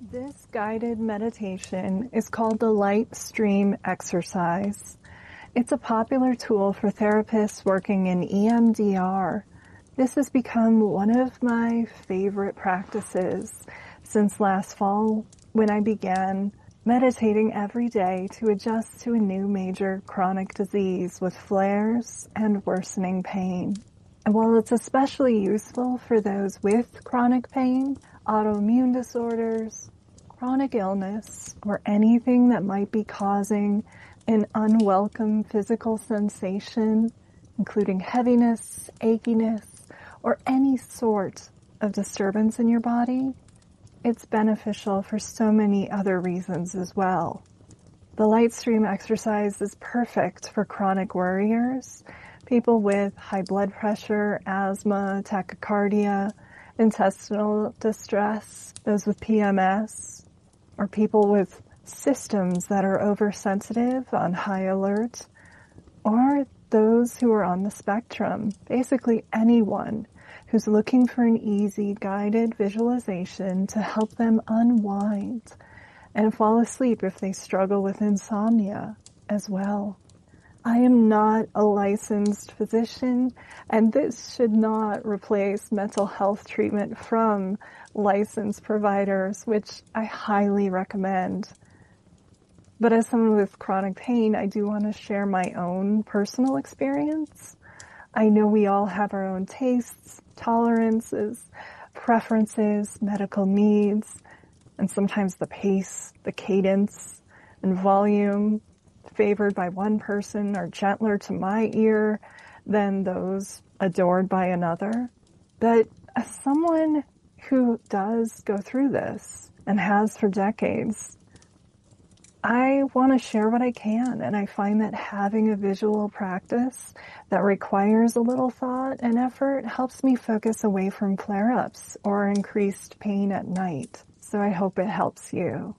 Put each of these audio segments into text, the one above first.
This guided meditation is called the Lightstream Exercise. It's a popular tool for therapists working in EMDR. This has become one of my favorite practices since last fall when I began meditating every day to adjust to a new major chronic disease with flares and worsening pain. And while it's especially useful for those with chronic pain, autoimmune disorders, chronic illness, or anything that might be causing an unwelcome physical sensation, including heaviness, achiness, or any sort of disturbance in your body, it's beneficial for so many other reasons as well. The Lightstream exercise is perfect for chronic worriers, people with high blood pressure, asthma, tachycardia, intestinal distress, those with PMS, or people with systems that are oversensitive, on high alert, or those who are on the spectrum, basically anyone who's looking for an easy guided visualization to help them unwind and fall asleep if they struggle with insomnia as well. I am not a licensed physician, and this should not replace mental health treatment from licensed providers, which I highly recommend. But as someone with chronic pain, I do want to share my own personal experience. I know we all have our own tastes, tolerances, preferences, medical needs, and sometimes the pace, the cadence, and volume favored by one person are gentler to my ear than those adored by another. But as someone who does go through this and has for decades, I want to share what I can, and I find that having a visual practice that requires a little thought and effort helps me focus away from flare-ups or increased pain at night. So I hope it helps you.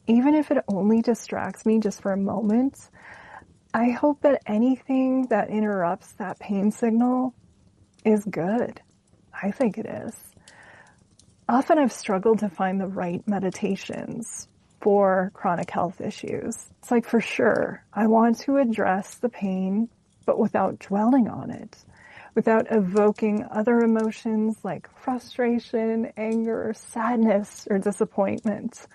Even if it only distracts me just for a moment, I hope that anything that interrupts that pain signal is good. I think it is. Often I've struggled to find the right meditations for chronic health issues. It's like, for sure, I want to address the pain, but without dwelling on it, without evoking other emotions like frustration, anger, sadness, or disappointment.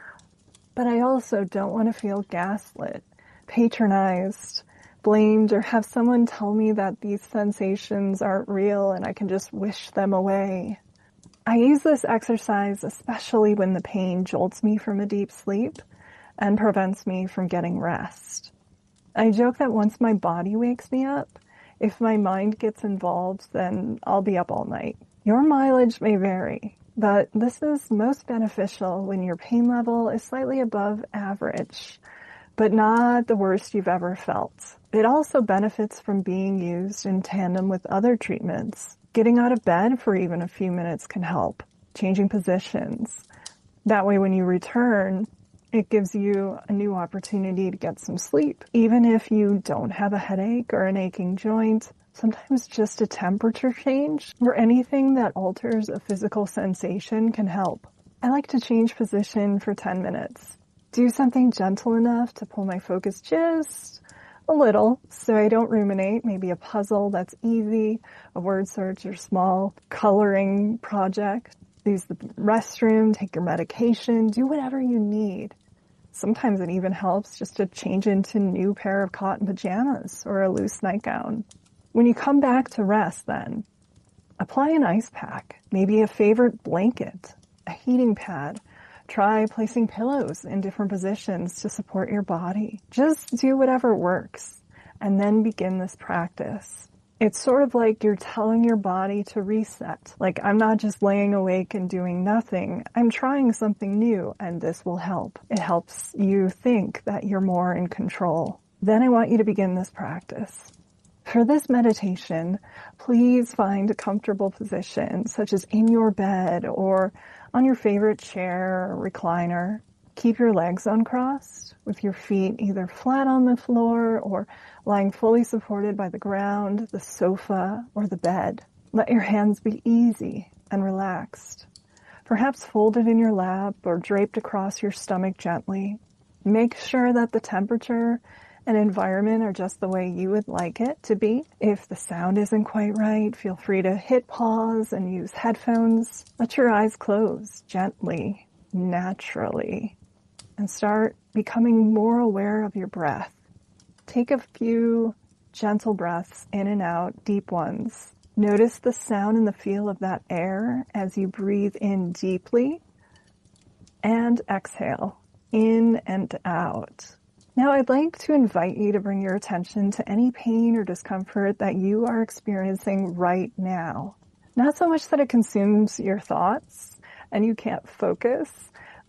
But I also don't want to feel gaslit, patronized, blamed, or have someone tell me that these sensations aren't real and I can just wish them away. I use this exercise especially when the pain jolts me from a deep sleep and prevents me from getting rest. I joke that once my body wakes me up, if my mind gets involved, then I'll be up all night. Your mileage may vary, but this is most beneficial when your pain level is slightly above average, but not the worst you've ever felt. It also benefits from being used in tandem with other treatments. Getting out of bed for even a few minutes can help. Changing positions. That way when you return, it gives you a new opportunity to get some sleep. Even if you don't have a headache or an aching joint, sometimes just a temperature change or anything that alters a physical sensation can help. I like to change position for 10 minutes. Do something gentle enough to pull my focus just a little so I don't ruminate. Maybe a puzzle that's easy, a word search or small coloring project. Use the restroom, take your medication, do whatever you need. Sometimes it even helps just to change into a new pair of cotton pajamas or a loose nightgown. When you come back to rest then, apply an ice pack, maybe a favorite blanket, a heating pad. Try placing pillows in different positions to support your body. Just do whatever works and then begin this practice. It's sort of like you're telling your body to reset. Like, I'm not just laying awake and doing nothing. I'm trying something new and this will help. It helps you think that you're more in control. Then I want you to begin this practice. For this meditation, please find a comfortable position, such as in your bed or on your favorite chair or recliner. Keep your legs uncrossed with your feet either flat on the floor or lying fully supported by the ground, the sofa, or the bed. Let your hands be easy and relaxed. perhaps folded in your lap or draped across your stomach gently. Make sure that the temperature and environment are just the way you would like it to be. If the sound isn't quite right, feel free to hit pause and use headphones. Let your eyes close gently, naturally, and start becoming more aware of your breath. Take a few gentle breaths in and out, deep ones. Notice the sound and the feel of that air as you breathe in deeply and exhale in and out. Now I'd like to invite you to bring your attention to any pain or discomfort that you are experiencing right now. Not so much that it consumes your thoughts and you can't focus,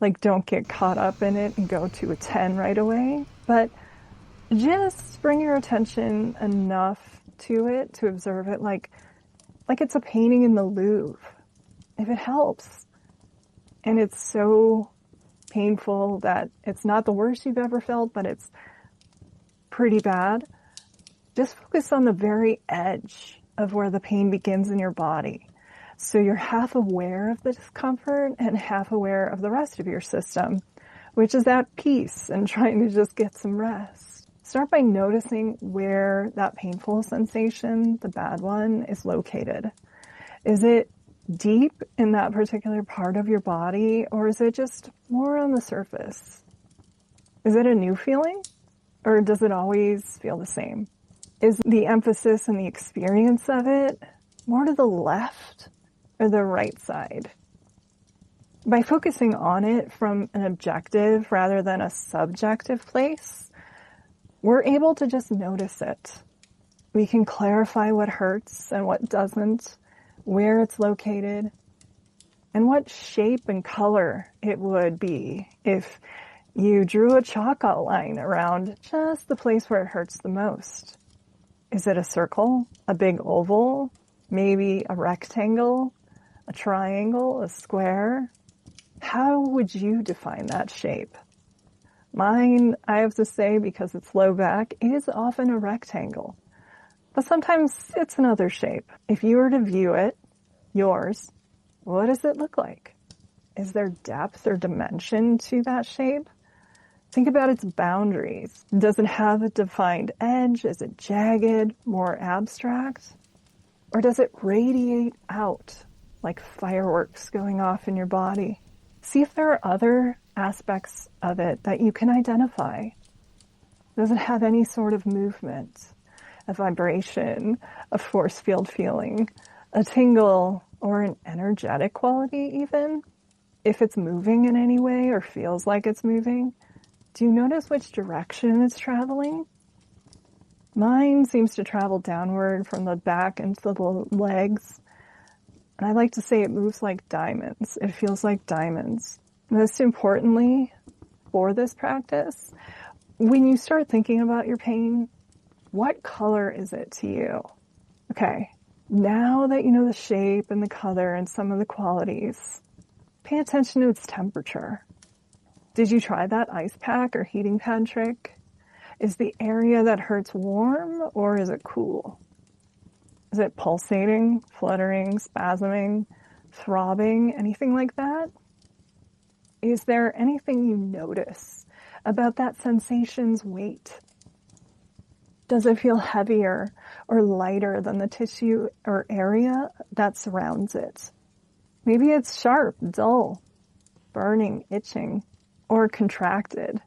like don't get caught up in it and go to a 10 right away, but just bring your attention enough to it to observe it like it's a painting in the Louvre. If it helps, and it's so painful that it's not the worst you've ever felt, but it's pretty bad, just focus on the very edge of where the pain begins in your body. So you're half aware of the discomfort and half aware of the rest of your system, which is at peace and trying to just get some rest. Start by noticing where that painful sensation, the bad one, is located. Is it deep in that particular part of your body, or is it just more on the surface? Is it a new feeling, or does it always feel the same? Is the emphasis and the experience of it more to the left or the right side? By focusing on it from an objective rather than a subjective place, we're able to just notice it. We can clarify what hurts and what doesn't, where it's located, and what shape and color it would be if you drew a chalk outline around just the place where it hurts the most. Is it a circle, a big oval, maybe a rectangle, a triangle, a square? How would you define that shape? Mine, I have to say, because it's low back, is often a rectangle. But sometimes it's another shape. If you were to view it, yours, what does it look like? Is there depth or dimension to that shape? Think about its boundaries. Does it have a defined edge? Is it jagged, more abstract? Or does it radiate out like fireworks going off in your body? See if there are other aspects of it that you can identify. Does it have any sort of movement, a vibration, a force field feeling, a tingle, or an energetic quality even? If it's moving in any way or feels like it's moving, do you notice which direction it's traveling? Mine seems to travel downward from the back into the legs. And I like to say it moves like diamonds. It feels like diamonds. Most importantly, for this practice, when you start thinking about your pain, what color is it to you? Okay, now that you know the shape and the color and some of the qualities, pay attention to its temperature. Did you try that ice pack or heating pad trick? Is the area that hurts warm or is it cool? Is it pulsating, fluttering, spasming, throbbing, anything like that? Is there anything you notice about that sensation's weight? Does it feel heavier or lighter than the tissue or area that surrounds it? Maybe it's sharp, dull, burning, itching, or contracted.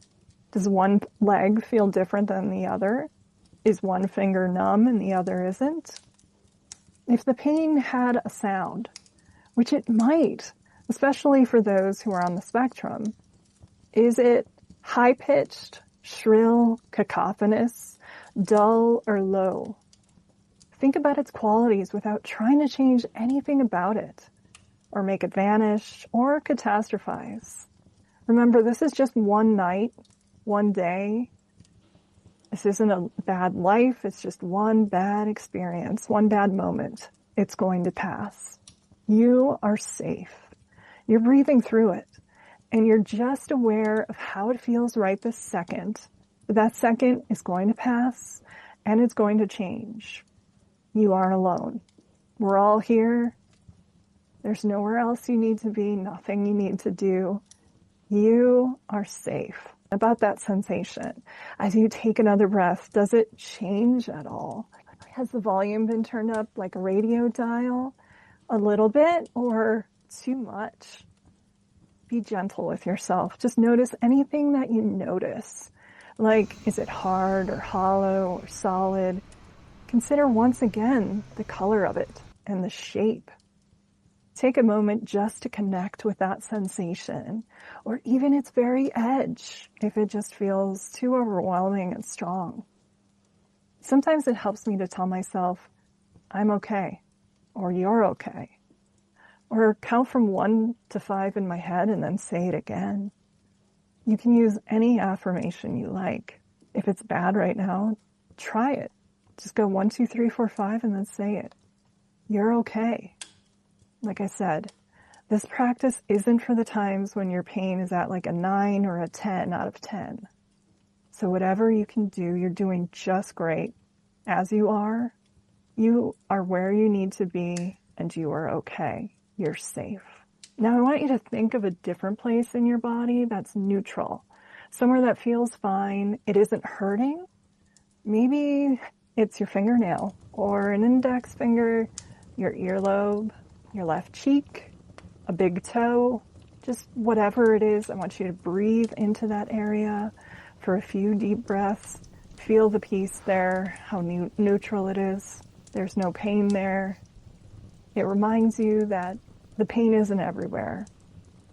Does one leg feel different than the other? Is one finger numb and the other isn't? If the pain had a sound, which it might, especially for those who are on the spectrum, is it high-pitched, shrill, cacophonous, dull, or low? Think about its qualities without trying to change anything about it, or make it vanish, or catastrophize. Remember, this is just one night, one day. This isn't a bad life. It's just one bad experience, one bad moment. It's going to pass. You are safe. You're breathing through it. And you're just aware of how it feels right this second. But that second is going to pass and it's going to change. You aren't alone. We're all here. There's nowhere else you need to be, nothing you need to do. You are safe. About that sensation, as you take another breath, does it change at all? Has the volume been turned up like a radio dial a little bit or too much? Be gentle with yourself. Just notice anything that you notice. Like, is it hard or hollow or solid? Consider once again the color of it and the shape. Take a moment just to connect with that sensation, or even its very edge, if it just feels too overwhelming and strong. Sometimes it helps me to tell myself, I'm okay, or you're okay, or count from 1 to 5 in my head and then say it again. You can use any affirmation you like. If it's bad right now, try it. Just go 1, 2, 3, 4, 5 and then say it. You're okay. Like I said, this practice isn't for the times when your pain is at like a 9 or a 10 out of 10. So whatever you can do, you're doing just great. As you are where you need to be, and you are okay. You're safe. Now I want you to think of a different place in your body that's neutral. Somewhere that feels fine. It isn't hurting. Maybe it's your fingernail or an index finger, your earlobe, your left cheek, a big toe, just whatever it is. I want you to breathe into that area for a few deep breaths. Feel the peace there, how neutral it is. There's no pain there. It reminds you that the pain isn't everywhere.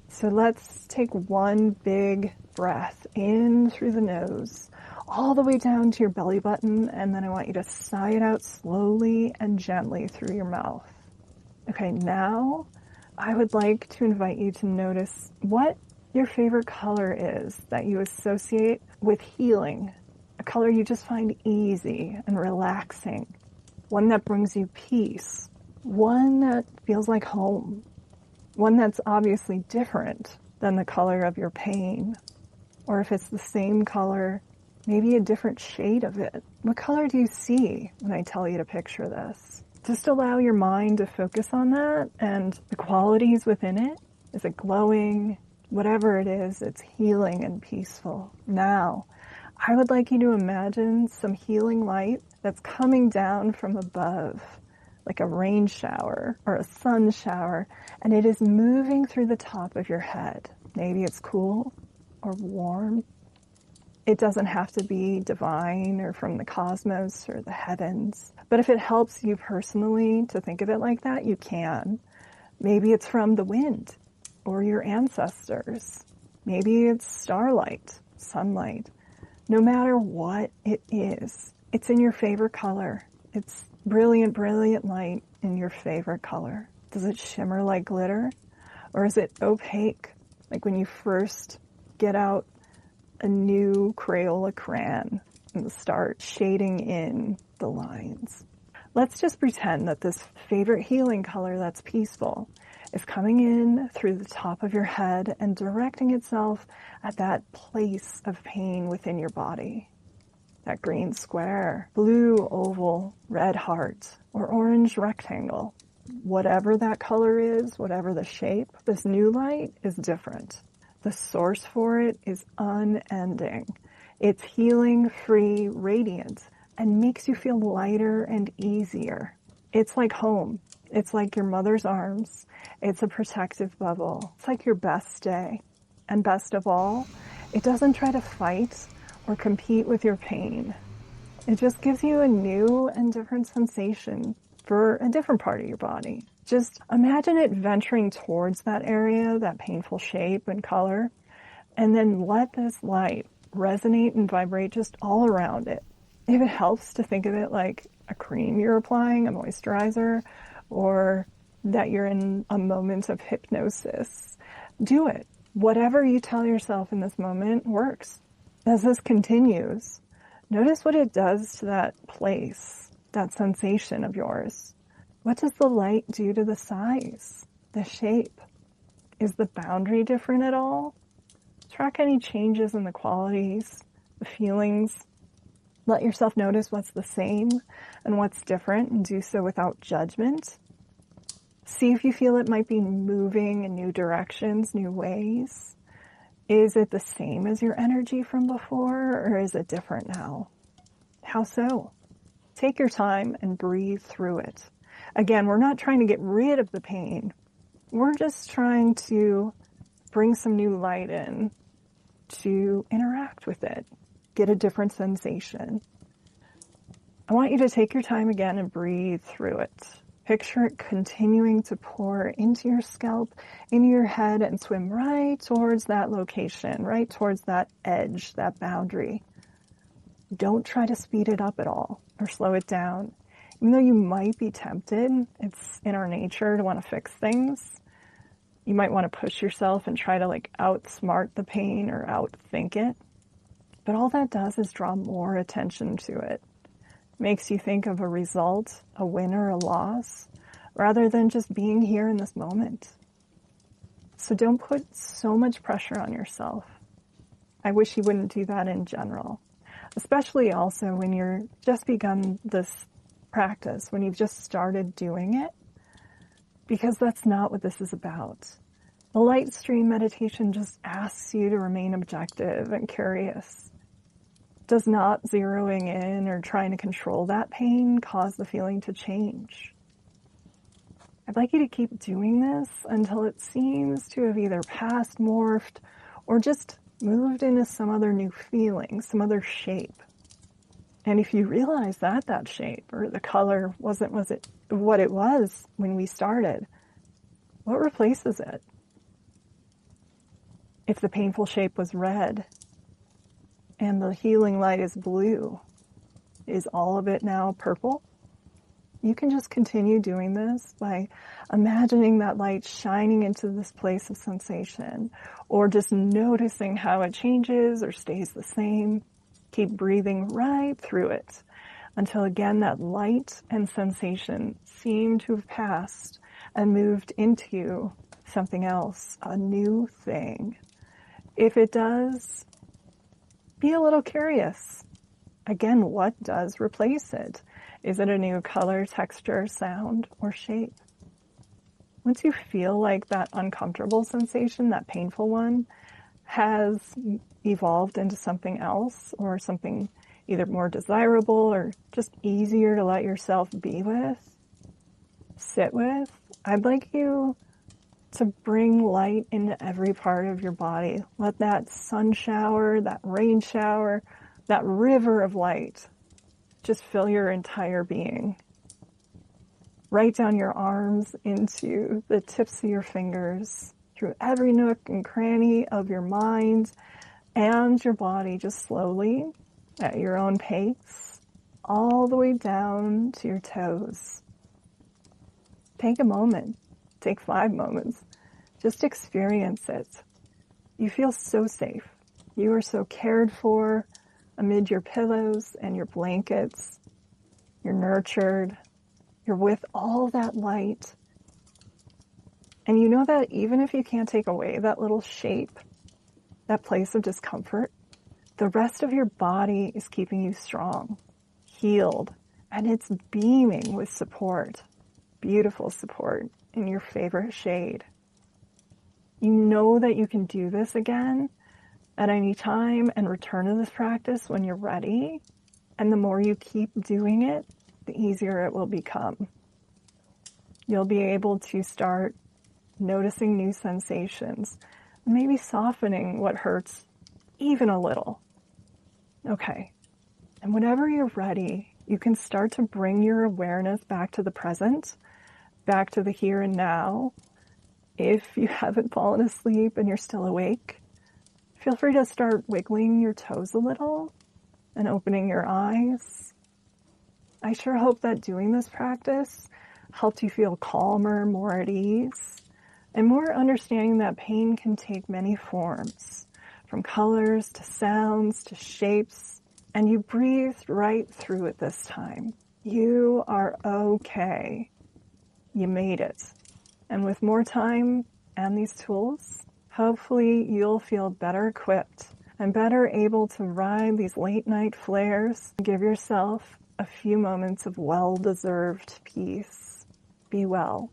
So let's take one big breath in through the nose, all the way down to your belly button, and then I want you to sigh it out slowly and gently through your mouth. Okay, now I would like to invite you to notice what your favorite color is that you associate with healing, a color you just find easy and relaxing, one that brings you peace, one that feels like home, one that's obviously different than the color of your pain, or if it's the same color, maybe a different shade of it. What color do you see when I tell you to picture this? Just allow your mind to focus on that and the qualities within it. Is it glowing? Whatever it is, it's healing and peaceful. Now, I would like you to imagine some healing light that's coming down from above, like a rain shower or a sun shower, and it is moving through the top of your head. Maybe it's cool or warm. It doesn't have to be divine or from the cosmos or the heavens. But if it helps you personally to think of it like that, you can. Maybe it's from the wind or your ancestors. Maybe it's starlight, sunlight. No matter what it is, it's in your favorite color. It's brilliant, brilliant light in your favorite color. Does it shimmer like glitter? Or is it opaque, like when you first get out a new Crayola crayon and start shading in the lines? Let's just pretend that this favorite healing color that's peaceful is coming in through the top of your head and directing itself at that place of pain within your body. That green square, blue oval, red heart, or orange rectangle. Whatever that color is, whatever the shape, this new light is different. The source for it is unending. It's healing, free, radiant, and makes you feel lighter and easier. It's like home. It's like your mother's arms. It's a protective bubble. It's like your best day. And best of all, it doesn't try to fight or compete with your pain. It just gives you a new and different sensation for a different part of your body. Just imagine it venturing towards that area, that painful shape and color, and then let this light resonate and vibrate just all around it. If it helps to think of it like a cream you're applying, a moisturizer, or that you're in a moment of hypnosis, do it. Whatever you tell yourself in this moment works. As this continues, notice what it does to that place, that sensation of yours. What does the light do to the size, the shape? Is the boundary different at all? Track any changes in the qualities, the feelings. Let yourself notice what's the same and what's different, and do so without judgment. See if you feel it might be moving in new directions, new ways. Is it the same as your energy from before, or is it different now? How so? Take your time and breathe through it. Again, we're not trying to get rid of the pain. We're just trying to bring some new light in to interact with it, get a different sensation. I want you to take your time again and breathe through it. Picture it continuing to pour into your scalp, into your head, and swim right towards that location, right towards that edge, that boundary. Don't try to speed it up at all or slow it down. Even though you might be tempted, it's in our nature to want to fix things. You might want to push yourself and try to outsmart the pain or outthink it. But all that does is draw more attention to it. Makes you think of a result, a win or a loss, rather than just being here in this moment. So don't put so much pressure on yourself. I wish you wouldn't do that in general, especially also when you're just begun this practice, when you've just started doing it, because that's not what this is about. The Lightstream meditation just asks you to remain objective and curious. Does not zeroing in or trying to control that pain cause the feeling to change? I'd like you to keep doing this until it seems to have either passed, morphed, or just moved into some other new feeling, some other shape. And if you realize that shape or the color wasn't what it was when we started, what replaces it? If the painful shape was red and the healing light is blue, is all of it now purple? You can just continue doing this by imagining that light shining into this place of sensation, or just noticing how it changes or stays the same. Keep breathing right through it until again that light and sensation seem to have passed and moved into something else, a new thing. If it does, be a little curious. Again, what does replace it? Is it a new color, texture, sound, or shape? Once you feel like that uncomfortable sensation, that painful one, has evolved into something else or something either more desirable or just easier to let yourself be with, sit with, I'd like you to bring light into every part of your body. Let that sun shower, that rain shower, that river of light just fill your entire being. Right down your arms into the tips of your fingers, through every nook and cranny of your mind and your body, just slowly, at your own pace, all the way down to your toes. Take a moment, take 5 moments, just experience it. You feel so safe. You are so cared for amid your pillows and your blankets. You're nurtured. You're with all that light. And you know that even if you can't take away that little shape, that place of discomfort, the rest of your body is keeping you strong, healed, and it's beaming with support, beautiful support in your favorite shade. You know that you can do this again at any time and return to this practice when you're ready. And the more you keep doing it, the easier it will become. You'll be able to start noticing new sensations, maybe softening what hurts even a little. Okay. And whenever you're ready, you can start to bring your awareness back to the present, back to the here and now. If you haven't fallen asleep and you're still awake, feel free to start wiggling your toes a little and opening your eyes. I sure hope that doing this practice helped you feel calmer, more at ease, and more understanding that pain can take many forms, from colors to sounds to shapes, and you breathed right through it this time. You are okay. You made it. And with more time and these tools, hopefully you'll feel better equipped and better able to ride these late night flares and give yourself a few moments of well-deserved peace. Be well.